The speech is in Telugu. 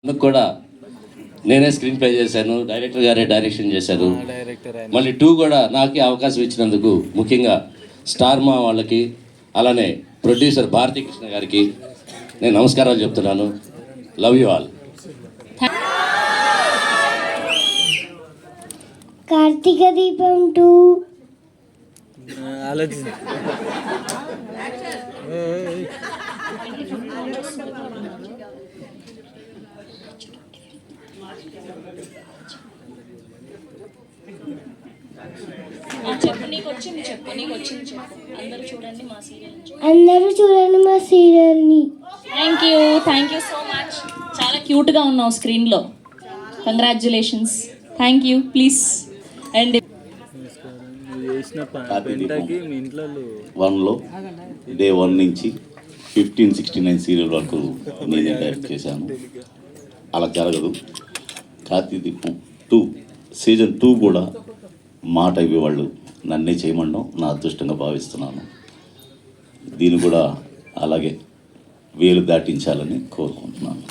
అందుకు కూడా నేనే స్క్రీన్ ప్లే చేశాను, డైరెక్టర్ గారే డైరెక్షన్ చేశారు. మళ్ళీ 2 కూడా నాకే అవకాశం ఇచ్చినందుకు ముఖ్యంగా స్టార్ మా వాళ్ళకి, అలానే ప్రొడ్యూసర్ భారతీ కృష్ణ గారికి నేను నమస్కారాలు చెప్తున్నాను. Love you all. కార్తీక దీపం 2 ఆలోచించి అందరూ చూడండి మా సీరియల్ని. Thank you so much. చాలా క్యూట్గా ఉన్నావు స్క్రీన్లో. Congratulations. Thank you. Please. And చేసిన పెంటకి మీ ఇంట్లో 1లో డే 1 నుంచి 1569 సీరియల్ వరకు నేనే డైరెక్ట్ చేశాను. అలా జరగదు. కార్తీక దీపం 2 సీజన్ 2 కూడా మాట ఇవ్వేవాళ్ళు నన్నే చేయమండం నా అదృష్టంగా భావిస్తున్నాను. దీన్ని కూడా అలాగే వేలు దాటించాలని కోరుకుంటున్నాను.